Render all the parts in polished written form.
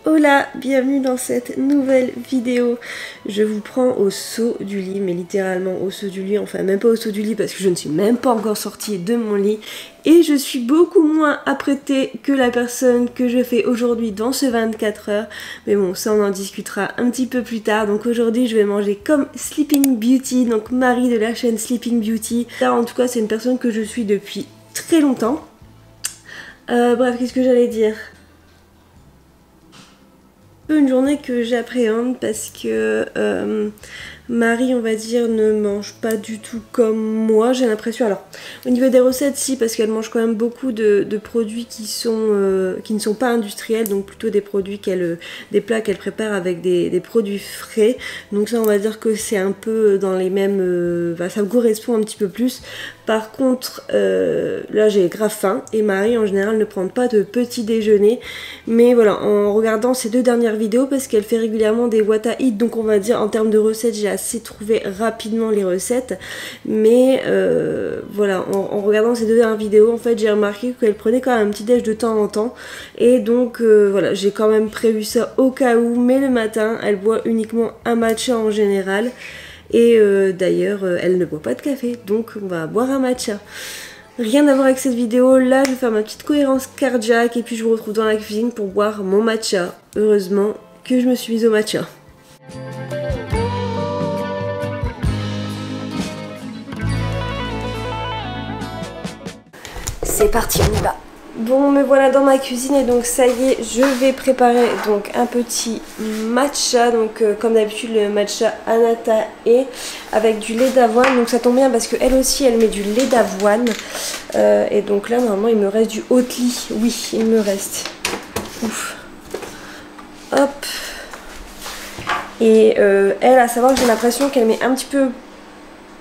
Hola, bienvenue dans cette nouvelle vidéo. Je vous prends au saut du lit, mais littéralement au saut du lit, enfin même pas au saut du lit parce que je ne suis même pas encore sortie de mon lit et je suis beaucoup moins apprêtée que la personne que je fais aujourd'hui dans ce 24 heures. Mais bon, ça on en discutera un petit peu plus tard. Donc aujourd'hui je vais manger comme Sleeping Beauty, donc Marie de la chaîne Sleeping Beauty. Là en tout cas c'est une personne que je suis depuis très longtemps. Bref, qu'est-ce que j'allais dire ? Une journée que j'appréhende parce que Marie, on va dire, ne mange pas du tout comme moi, j'ai l'impression. Alors, au niveau des recettes, si, parce qu'elle mange quand même beaucoup de produits qui ne sont pas industriels, donc plutôt des produits des plats qu'elle prépare avec des produits frais. Donc ça, on va dire que c'est un peu dans les mêmes... ça me correspond un petit peu plus. Par contre, là j'ai grave faim et Marie en général ne prend pas de petit déjeuner. Mais voilà, en regardant ces deux dernières vidéos, parce qu'elle fait régulièrement des what I eat, donc on va dire en termes de recettes, j'ai assez trouvé rapidement les recettes. Mais voilà, en regardant ces deux dernières vidéos, en fait j'ai remarqué qu'elle prenait quand même un petit déj de temps en temps. Et donc voilà, j'ai quand même prévu ça au cas où, mais le matin, elle boit uniquement un matcha en général. Et d'ailleurs elle ne boit pas de café, donc on va boire un matcha. Rien à voir avec cette vidéo, là je vais faire ma petite cohérence cardiaque et puis je vous retrouve dans la cuisine pour boire mon matcha. Heureusement que je me suis mise au matcha. C'est parti, on y va. Bon, me voilà dans ma cuisine et donc ça y est, je vais préparer donc un petit matcha, donc comme d'habitude le matcha Anata avec du lait d'avoine. Donc ça tombe bien parce qu'elle aussi elle met du lait d'avoine et donc là normalement il me reste du Oatly, oui il me reste. Ouf. Hop. Et elle, à savoir que j'ai l'impression qu'elle met un petit peu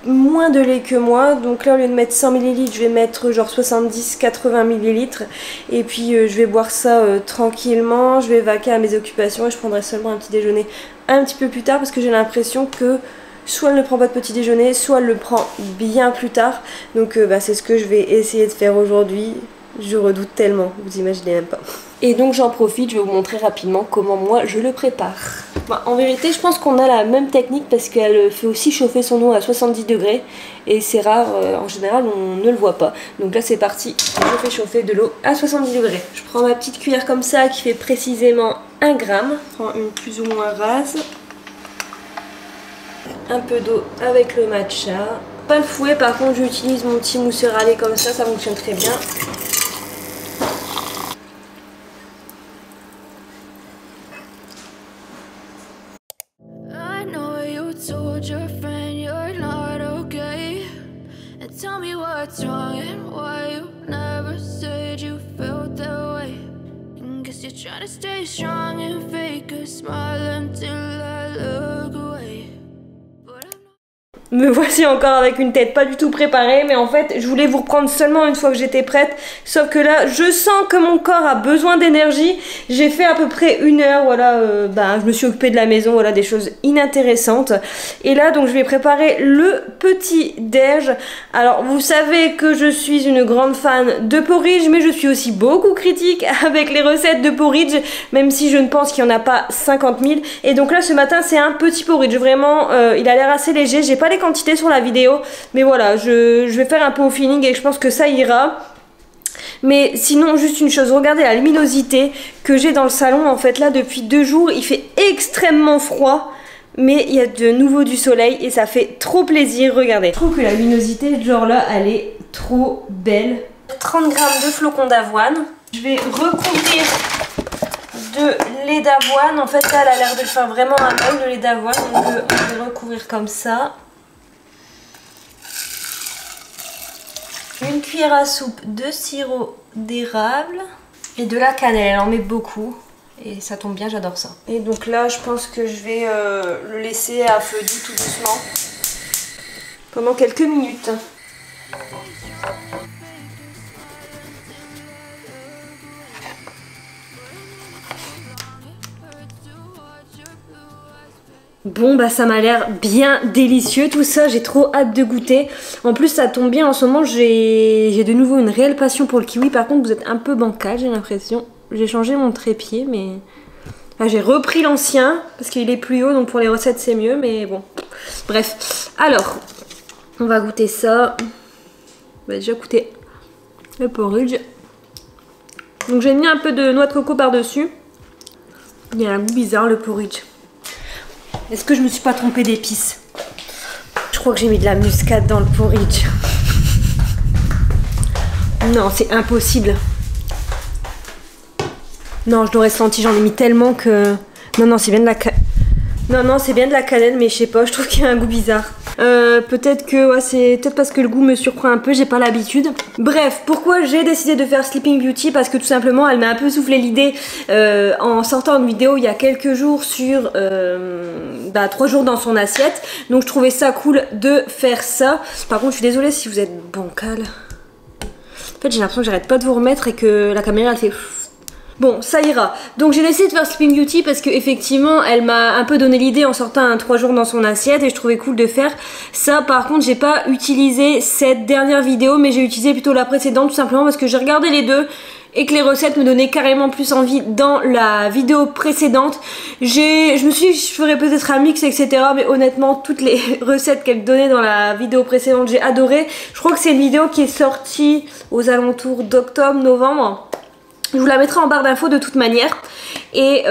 moins de lait que moi, donc là au lieu de mettre 100 ml je vais mettre genre 70-80 ml et puis je vais boire ça tranquillement, je vais vaquer à mes occupations et je prendrai seulement un petit déjeuner un petit peu plus tard parce que j'ai l'impression que soit elle ne prend pas de petit déjeuner, soit elle le prend bien plus tard, donc c'est ce que je vais essayer de faire aujourd'hui. Je redoute tellement, vous imaginez même pas. Et donc j'en profite, je vais vous montrer rapidement comment moi je le prépare. Bon, en vérité je pense qu'on a la même technique parce qu'elle fait aussi chauffer son eau à 70 degrés et c'est rare, en général on ne le voit pas. Donc là c'est parti, je fais chauffer de l'eau à 70 degrés. Je prends ma petite cuillère comme ça qui fait précisément 1 gramme. Je prends une plus ou moins rase. Un peu d'eau avec le matcha. Pas le fouet, par contre j'utilise mon petit mousseur à lait comme ça fonctionne très bien. What's wrong and why you never said you felt that way? And guess you're trying to stay strong and fake a smile until I look away. Me voici encore avec une tête pas du tout préparée, mais en fait je voulais vous reprendre seulement une fois que j'étais prête, sauf que là je sens que mon corps a besoin d'énergie. J'ai fait à peu près 1 heure, voilà, je me suis occupée de la maison, voilà, des choses inintéressantes. Et là donc je vais préparer le petit déj. Alors vous savez que je suis une grande fan de porridge, mais je suis aussi beaucoup critique avec les recettes de porridge, même si je ne pense qu'il n'y en a pas 50 000. Et donc là ce matin c'est un petit porridge, vraiment il a l'air assez léger, j'ai pas les quantités sur la vidéo, mais voilà, je vais faire un peu au feeling et je pense que ça ira. Mais sinon, juste une chose, regardez la luminosité que j'ai dans le salon. En fait là depuis 2 jours il fait extrêmement froid, mais il y a de nouveau du soleil et ça fait trop plaisir. Regardez, je trouve que la luminosité genre là elle est trop belle. 30 g de flocons d'avoine, je vais recouvrir de lait d'avoine. En fait là elle a l'air de faire vraiment un bol de lait d'avoine, donc on va recouvrir comme ça. Une cuillère à soupe de sirop d'érable et de la cannelle, elle en met beaucoup et ça tombe bien, j'adore ça. Et donc là je pense que je vais le laisser à feu doux tout doucement pendant quelques minutes. Bon bah ça m'a l'air bien délicieux tout ça, j'ai trop hâte de goûter. En plus ça tombe bien, en ce moment j'ai de nouveau une réelle passion pour le kiwi. Par contre vous êtes un peu bancal, j'ai l'impression. J'ai changé mon trépied mais Là, j'ai repris l'ancien parce qu'il est plus haut, donc pour les recettes c'est mieux, mais bon. Bref, alors, on va goûter ça. On va déjà goûter le porridge. Donc j'ai mis un peu de noix de coco par-dessus. Il y a un goût bizarre le porridge. Est-ce que je me suis pas trompée d'épices? Je crois que j'ai mis de la muscade dans le porridge. Non, c'est impossible. Non, je l'aurais senti, j'en ai mis tellement que... Non, c'est bien de la c'est bien de la cannelle, mais je sais pas, je trouve qu'il y a un goût bizarre. Peut-être que ouais, c'est peut-être parce que le goût me surprend un peu, j'ai pas l'habitude. Bref, pourquoi j'ai décidé de faire Sleeping Beauty? Parce que tout simplement, elle m'a un peu soufflé l'idée en sortant une vidéo il y a quelques jours sur 3 jours dans son assiette. Donc je trouvais ça cool de faire ça. Par contre, je suis désolée si vous êtes bancal. En fait, j'ai l'impression que j'arrête pas de vous remettre et que la caméra elle fait... Bon, ça ira. Donc j'ai décidé de faire Sleeping Beauty parce que effectivement, elle m'a un peu donné l'idée en sortant un 3 jours dans son assiette et je trouvais cool de faire ça. Par contre, j'ai pas utilisé cette dernière vidéo, mais j'ai utilisé plutôt la précédente tout simplement parce que j'ai regardé les deux et que les recettes me donnaient carrément plus envie dans la vidéo précédente. Je me suis dit je ferais peut-être un mix, etc. Mais honnêtement, toutes les recettes qu'elle donnait dans la vidéo précédente, j'ai adoré. Je crois que c'est une vidéo qui est sortie aux alentours d'octobre, novembre. Je vous la mettrai en barre d'infos de toute manière. Et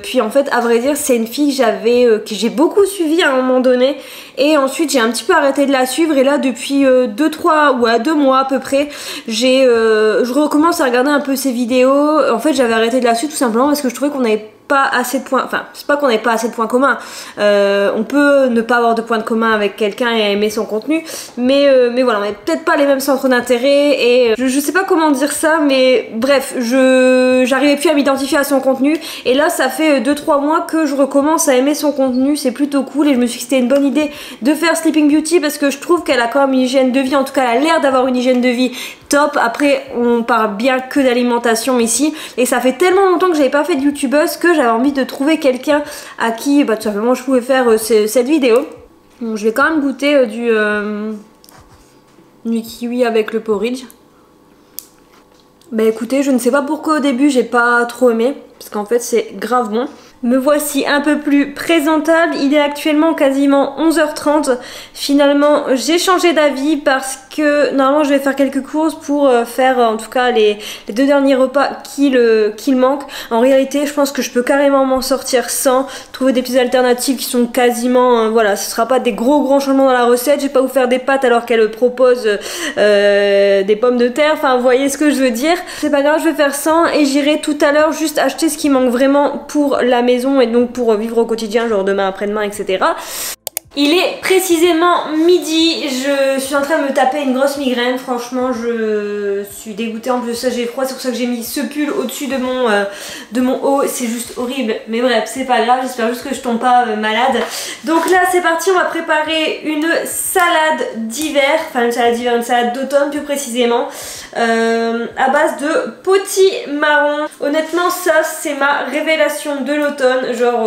puis en fait, à vrai dire, c'est une fille que j'ai beaucoup suivie à un moment donné. Et ensuite, j'ai un petit peu arrêté de la suivre. Et là, depuis 2 mois à peu près, je recommence à regarder un peu ses vidéos. En fait, j'avais arrêté de la suivre tout simplement parce que je trouvais qu'on avait pas assez de points, enfin c'est pas qu'on n'ait pas assez de points communs, on peut ne pas avoir de points de commun avec quelqu'un et aimer son contenu, mais voilà, on n'a peut-être pas les mêmes centres d'intérêt et je sais pas comment dire ça, mais bref, j'arrivais plus à m'identifier à son contenu et là ça fait 2-3 mois que je recommence à aimer son contenu, c'est plutôt cool et je me suis dit que c'était une bonne idée de faire Sleeping Beauty parce que je trouve qu'elle a quand même une hygiène de vie, en tout cas elle a l'air d'avoir une hygiène de vie top. Après on parle bien que d'alimentation ici et ça fait tellement longtemps que j'avais pas fait de youtubeuse que j'avais envie de trouver quelqu'un à qui tout simplement je pouvais faire cette vidéo. Donc je vais quand même goûter du kiwi avec le porridge. Bah écoutez, je ne sais pas pourquoi au début j'ai pas trop aimé parce qu'en fait c'est grave bon. Me voici un peu plus présentable, il est actuellement quasiment 11h30. Finalement j'ai changé d'avis parce que normalement je vais faire quelques courses pour faire en tout cas les 2 derniers repas qu'il manque. En réalité je pense que je peux carrément m'en sortir sans, trouver des petites alternatives qui sont quasiment, voilà, ce sera pas des gros changements dans la recette. Je vais pas vous faire des pâtes alors qu'elle propose des pommes de terre, enfin vous voyez ce que je veux dire. C'est pas grave, je vais faire sans et j'irai tout à l'heure juste acheter ce qui manque vraiment pour la maison et donc pour vivre au quotidien, genre demain, après-demain, etc. Il est précisément midi, je suis en train de me taper une grosse migraine, franchement je suis dégoûtée, en plus de ça j'ai froid, c'est pour ça que j'ai mis ce pull au-dessus de mon haut, c'est juste horrible, mais bref c'est pas grave, j'espère juste que je tombe pas malade. Donc là c'est parti, on va préparer une salade d'hiver, enfin une salade d'automne plus précisément, à base de potimarron. Honnêtement ça c'est ma révélation de l'automne, genre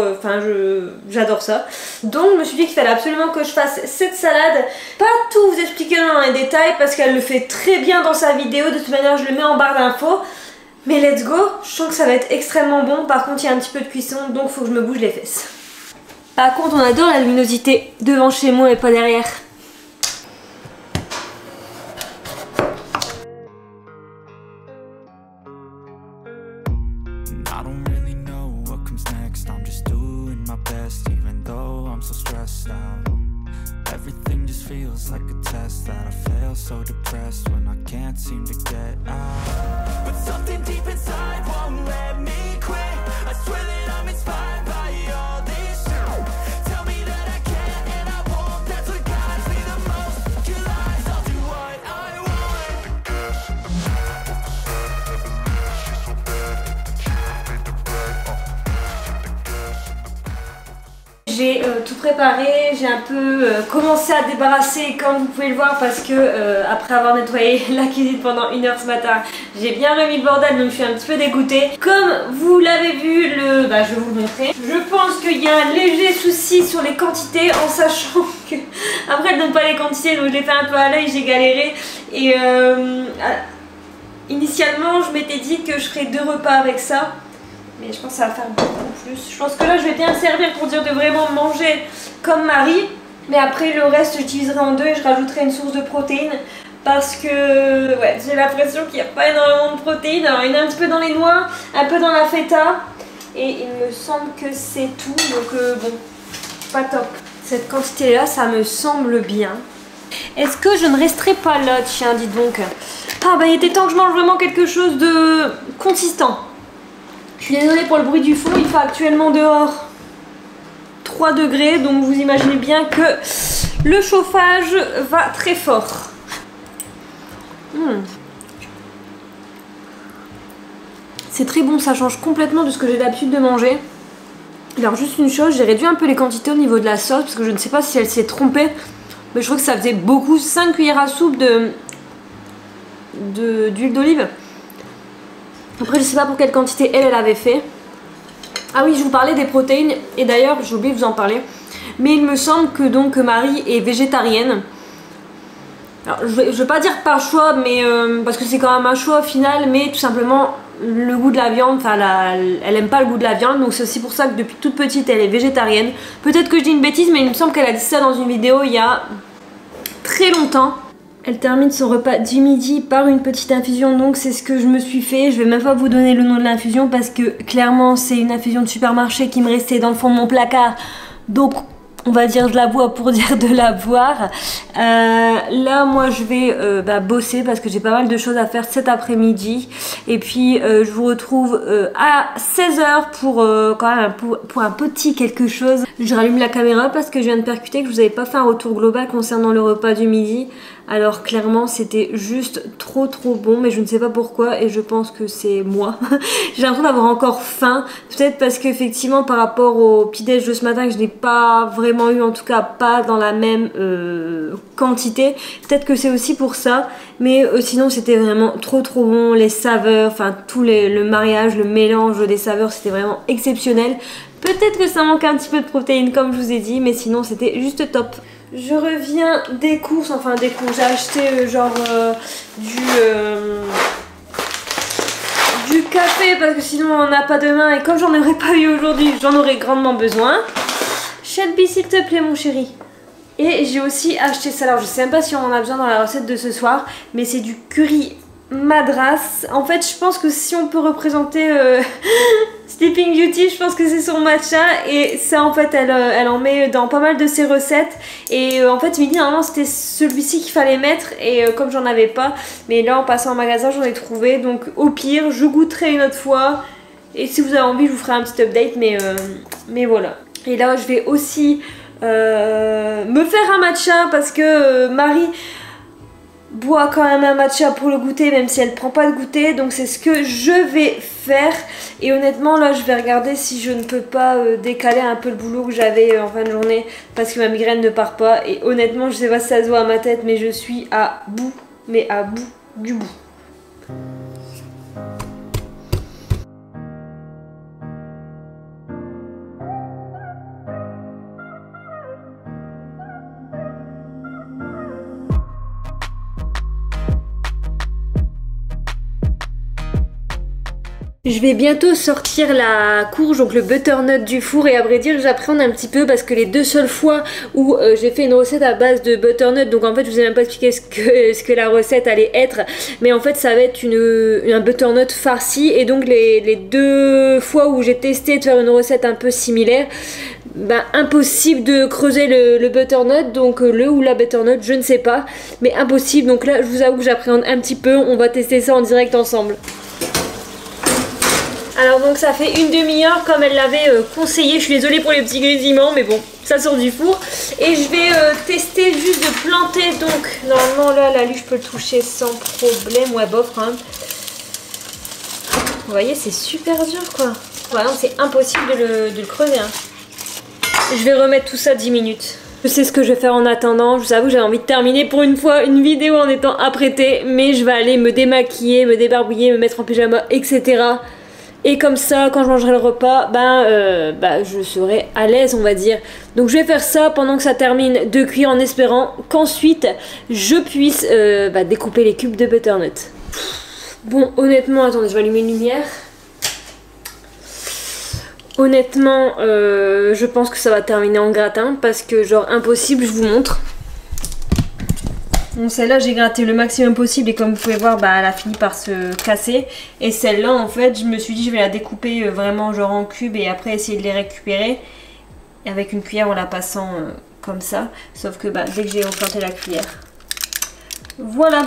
j'adore ça, donc je me suis dit qu'il fallait absolument que je fasse cette salade. Pas tout vous expliquer dans les détails parce qu'elle le fait très bien dans sa vidéo, de toute manière je le mets en barre d'infos. Mais let's go, je sens que ça va être extrêmement bon. Par contre il y a un petit peu de cuisson donc il faut que je me bouge les fesses. Par contre on adore la luminosité devant chez moi et pas derrière. Everything just feels like a test that I fail, so depressed when I can't seem to get out. But something deep inside won't let me quit. I swear that I'm inspired by all this shit. Tell me that I can't and I won't. That's what guides me the most. Kill lies, I'll do what I want. The gas in the middle of the sun, never leave. She's so bad, the killer made the J'ai tout préparé, j'ai un peu commencé à débarrasser comme vous pouvez le voir parce que après avoir nettoyé la cuisine pendant 1 heure ce matin, j'ai bien remis le bordel donc je suis un petit peu dégoûtée. Comme vous l'avez vu, je vais vous le montrer. Je pense qu'il y a un léger souci sur les quantités en sachant que après elle donne pas les quantités donc je l'ai fait un peu à l'œil, j'ai galéré et initialement je m'étais dit que je ferais 2 repas avec ça. Mais je pense que ça va faire beaucoup plus. Je pense que là je vais bien servir pour dire de vraiment manger comme Marie. Mais après le reste j'utiliserai en deux et je rajouterai une source de protéines. Parce que ouais, j'ai l'impression qu'il n'y a pas énormément de protéines. Alors il y en a un petit peu dans les noix, un peu dans la feta. Et il me semble que c'est tout. Donc bon, pas top. Cette quantité là, ça me semble bien. Est-ce que je ne resterai pas là, tiens, dis donc. Ah bah il était temps que je mange vraiment quelque chose de consistant. Je suis désolée pour le bruit du four, il fait actuellement dehors 3 degrés, donc vous imaginez bien que le chauffage va très fort. C'est très bon, ça change complètement de ce que j'ai l'habitude de manger. Alors juste une chose, j'ai réduit un peu les quantités au niveau de la sauce parce que je ne sais pas si elle s'est trompée. Mais je trouve que ça faisait beaucoup, 5 cuillères à soupe d'huile d'olive. Après je sais pas pour quelle quantité elle avait fait. Ah oui, je vous parlais des protéines et d'ailleurs j'ai oublié de vous en parler. Mais il me semble que donc Marie est végétarienne. Alors je vais pas dire par choix, mais parce que c'est quand même un choix au final, mais tout simplement le goût de la viande, enfin elle aime pas le goût de la viande, donc c'est aussi pour ça que depuis toute petite elle est végétarienne. Peut-être que je dis une bêtise, mais il me semble qu'elle a dit ça dans une vidéo il y a très longtemps. Elle termine son repas du midi par une petite infusion, donc c'est ce que je me suis fait. Je vais même pas vous donner le nom de l'infusion parce que clairement c'est une infusion de supermarché qui me restait dans le fond de mon placard, donc on va dire je la bois pour dire de la boire. Là moi je vais bosser parce que j'ai pas mal de choses à faire cet après-midi. Et puis je vous retrouve à 16 h pour quand même pour un petit quelque chose. Je rallume la caméra parce que je viens de percuter que je vous avais pas fait un retour global concernant le repas du midi. Alors clairement c'était juste trop bon, mais je ne sais pas pourquoi et je pense que c'est moi. J'ai l'impression d'avoir encore faim, peut-être parce qu'effectivement par rapport au petit-déj de ce matin que je n'ai pas vraiment eu, en tout cas pas dans la même quantité. Peut-être que c'est aussi pour ça, mais sinon c'était vraiment trop bon, les saveurs, enfin tout le mariage, le mélange des saveurs c'était vraiment exceptionnel. Peut-être que ça manque un petit peu de protéines comme je vous ai dit, mais sinon c'était juste top. Je reviens des courses, enfin des courses, j'ai acheté du café parce que sinon on n'a pas demain et comme j'en aurais pas eu aujourd'hui, j'en aurais grandement besoin. Shelby s'il te plaît mon chéri. Et j'ai aussi acheté ça, alors je sais même pas si on en a besoin dans la recette de ce soir, mais c'est du curry madras. En fait je pense que si on peut représenter Sleeping Beauty, je pense que c'est son matcha et ça en fait elle en met dans pas mal de ses recettes et en fait midi normalement c'était celui-ci qu'il fallait mettre et comme j'en avais pas, mais là en passant en magasin j'en ai trouvé, donc au pire je goûterai une autre fois et si vous avez envie je vous ferai un petit update, mais voilà. Et là je vais aussi me faire un matcha parce que Marie boit quand même un matcha pour le goûter même si elle prend pas de goûter, donc c'est ce que je vais faire. Et honnêtement là je vais regarder si je ne peux pas décaler un peu le boulot que j'avais en fin de journée parce que ma migraine ne part pas et honnêtement je sais pas si ça se voit à ma tête mais je suis à bout, mais à bout du bout. Je vais bientôt sortir la courge, donc le butternut du four, et à vrai dire j'appréhende un petit peu parce que les deux seules fois où j'ai fait une recette à base de butternut, donc en fait je vous ai même pas expliqué ce que la recette allait être, mais en fait ça va être un butternut farci, et donc les deux fois où j'ai testé de faire une recette un peu similaire, ben, impossible de creuser le butternut, donc le ou la butternut je ne sais pas, mais impossible, donc là je vous avoue que j'appréhende un petit peu, on va tester ça en direct ensemble. Alors donc ça fait une demi-heure comme elle l'avait conseillé, je suis désolée pour les petits grésillements mais bon, ça sort du four. Et je vais tester juste de planter, donc normalement là l'alu je peux le toucher sans problème, ouais bof quand même. Vous voyez c'est super dur quoi, vraiment c'est impossible de le creuser hein. Je vais remettre tout ça 10 minutes. Je sais ce que je vais faire en attendant, je vous avoue que j'avais envie de terminer pour une fois une vidéo en étant apprêtée, mais je vais aller me démaquiller, me débarbouiller, me mettre en pyjama, etc. Et comme ça, quand je mangerai le repas, je serai à l'aise, on va dire. Donc je vais faire ça pendant que ça termine de cuire, en espérant qu'ensuite je puisse découper les cubes de butternut. Bon, honnêtement, attendez, je vais allumer une lumière. Honnêtement, je pense que ça va terminer en gratin parce que genre impossible, je vous montre. Bon, celle-là j'ai gratté le maximum possible et comme vous pouvez voir, bah, elle a fini par se casser. Et celle-là en fait, je me suis dit je vais la découper vraiment genre en cubes et après essayer de les récupérer. Et avec une cuillère en la passant comme ça. Sauf que bah, dès que j'ai replanté la cuillère. Voilà.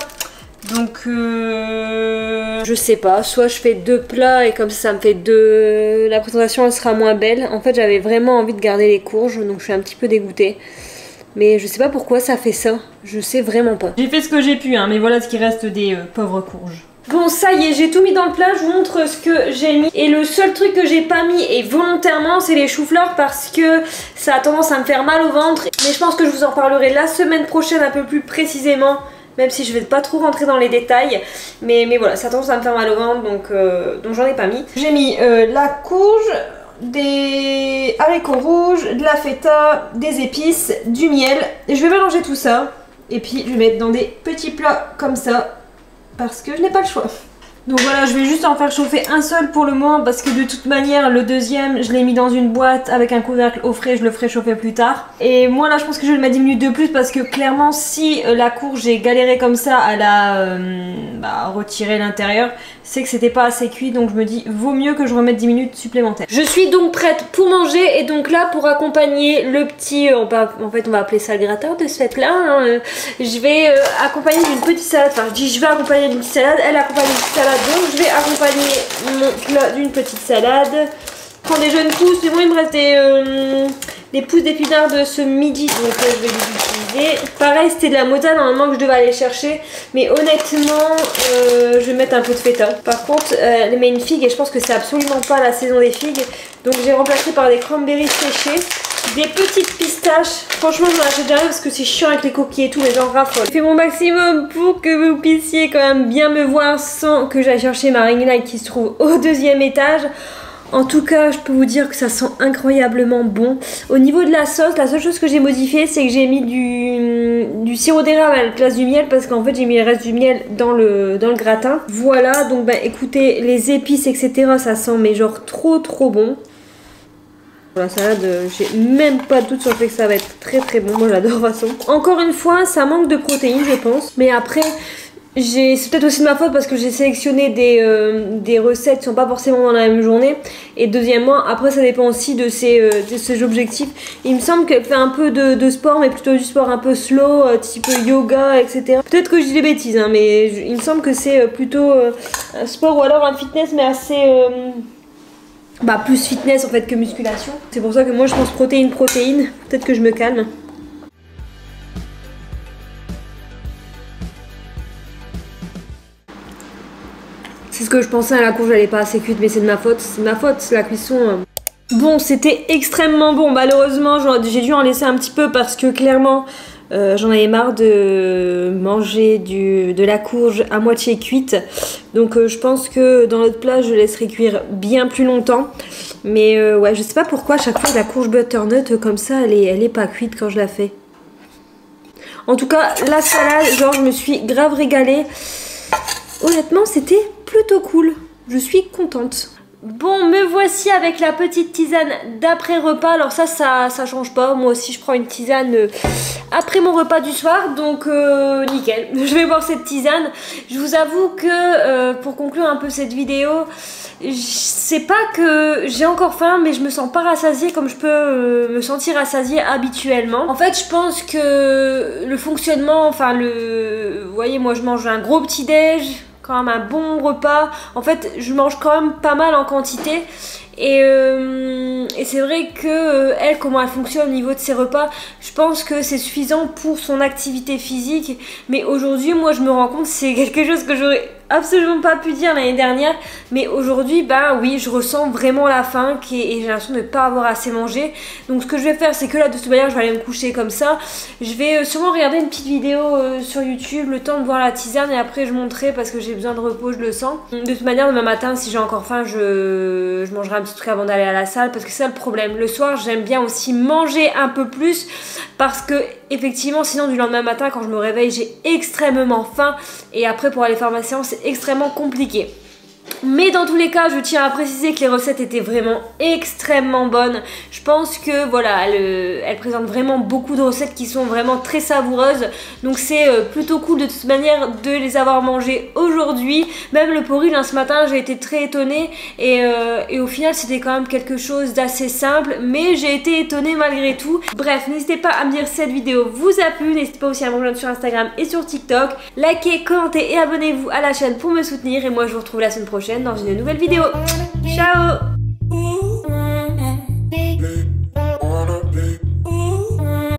Donc je sais pas, soit je fais 2 plats et comme ça me fait 2... La présentation elle sera moins belle. En fait j'avais vraiment envie de garder les courges donc je suis un petit peu dégoûtée. Mais je sais pas pourquoi ça fait ça, je sais vraiment pas. J'ai fait ce que j'ai pu hein, mais voilà ce qui reste des pauvres courges. Bon ça y est, j'ai tout mis dans le plat, je vous montre ce que j'ai mis. Et le seul truc que j'ai pas mis, et volontairement, c'est les choux-fleurs parce que ça a tendance à me faire mal au ventre. Mais je pense que je vous en parlerai la semaine prochaine un peu plus précisément. Même si je vais pas trop rentrer dans les détails. Mais voilà, ça a tendance à me faire mal au ventre donc j'en ai pas mis. J'ai mis la courge, des haricots rouges, de la feta, des épices, du miel. Et je vais mélanger tout ça. Et puis je vais mettre dans des petits plats comme ça. Parce que je n'ai pas le choix. Donc voilà, je vais juste en faire chauffer un seul pour le moment parce que de toute manière le deuxième je l'ai mis dans une boîte avec un couvercle au frais, je le ferai chauffer plus tard. Et moi là je pense que je vais le mettre 10 minutes de plus parce que clairement si la courge j'ai galéré comme ça à la retirer l'intérieur, c'est que c'était pas assez cuit donc je me dis vaut mieux que je remette 10 minutes supplémentaires. Je suis donc prête pour manger et donc là pour accompagner le petit, en fait on va appeler ça le gratin de ce fait là, hein, je vais accompagner d'une petite salade, enfin je dis je vais accompagner d'une petite salade, elle accompagne d'une petite salade. Donc je vais accompagner mon plat d'une petite salade. Je prends des jeunes pousses, mais bon il me reste des pousses d'épinards de ce midi, donc je vais les utiliser. Pareil c'était de la mozza normalement que je devais aller chercher, mais honnêtement je vais mettre un peu de feta. Par contre elle met une figue et je pense que c'est absolument pas la saison des figues, donc j'ai remplacé par des cranberries séchés. Des petites pistaches, franchement j'en achète jamais parce que c'est chiant avec les coquilles et tout, les gens raffolent. J'ai fait mon maximum pour que vous puissiez quand même bien me voir sans que j'aille chercher ma ring light qui se trouve au 2e étage. En tout cas, je peux vous dire que ça sent incroyablement bon. Au niveau de la sauce, la seule chose que j'ai modifiée, c'est que j'ai mis du sirop d'érable à la place du miel parce qu'en fait j'ai mis le reste du miel dans le gratin. Voilà, donc bah écoutez, les épices etc, ça sent mais genre trop bon. Pour la salade, j'ai même pas de doute sur le fait que ça va être très bon, moi j'adore de toute façon. Encore une fois, ça manque de protéines je pense, mais après, c'est peut-être aussi de ma faute parce que j'ai sélectionné des recettes qui sont pas forcément dans la même journée. Et deuxièmement, après ça dépend aussi de ces objectifs. Il me semble qu'elle fait un peu de sport, mais plutôt du sport un peu slow, type yoga, etc. Peut-être que je dis des bêtises, hein, mais il me semble que c'est plutôt un sport ou alors un fitness, mais assez... plus fitness en fait que musculation. C'est pour ça que moi je pense protéines. Peut-être que je me calme. C'est ce que je pensais, la courge elle est pas assez cuite mais c'est de ma faute. C'est de ma faute, c'est la cuisson. Bon, c'était extrêmement bon. Malheureusement j'ai dû en laisser un petit peu parce que clairement j'en avais marre de manger de la courge à moitié cuite. Donc je pense que dans l'autre plat je laisserai cuire bien plus longtemps. Mais ouais, je sais pas pourquoi à chaque fois la courge butternut comme ça elle est pas cuite quand je la fais. En tout cas la salade, genre je me suis grave régalée. Honnêtement c'était plutôt cool. Je suis contente. Bon, me voici avec la petite tisane d'après repas. Alors ça change pas. Moi aussi je prends une tisane après mon repas du soir. Donc nickel, je vais boire cette tisane. Je vous avoue que pour conclure un peu cette vidéo, c'est pas que j'ai encore faim, mais je me sens pas rassasiée comme je peux me sentir rassasiée habituellement. En fait je pense que le fonctionnement, vous voyez moi je mange un gros petit déj, quand même un bon repas. En fait je mange quand même pas mal en quantité et c'est vrai que elle, comment elle fonctionne au niveau de ses repas, je pense que c'est suffisant pour son activité physique. Mais aujourd'hui moi je me rends compte, c'est quelque chose que j'aurais absolument pas pu dire l'année dernière, mais aujourd'hui oui je ressens vraiment la faim et j'ai l'impression de ne pas avoir assez mangé. Donc ce que je vais faire c'est que là de toute manière je vais aller me coucher comme ça. Je vais sûrement regarder une petite vidéo sur YouTube, le temps de voir la tisane et après je monterai parce que j'ai besoin de repos, je le sens. De toute manière demain matin si j'ai encore faim je mangerai un petit truc avant d'aller à la salle parce que c'est ça le problème. Le soir j'aime bien aussi manger un peu plus parce que effectivement sinon du lendemain matin quand je me réveille j'ai extrêmement faim et après pour aller faire ma séance c'est extrêmement compliqué. Mais dans tous les cas, je tiens à préciser que les recettes étaient vraiment extrêmement bonnes. Je pense que voilà, elle présente vraiment beaucoup de recettes qui sont vraiment très savoureuses. Donc c'est plutôt cool de toute manière de les avoir mangées aujourd'hui. Même le porridge ce matin, j'ai été très étonnée et au final c'était quand même quelque chose d'assez simple, mais j'ai été étonnée malgré tout. Bref, n'hésitez pas à me dire si cette vidéo vous a plu, n'hésitez pas aussi à me rejoindre sur Instagram et sur TikTok. Likez, commentez et abonnez-vous à la chaîne pour me soutenir et moi je vous retrouve la semaine prochaine dans une nouvelle vidéo. Ciao!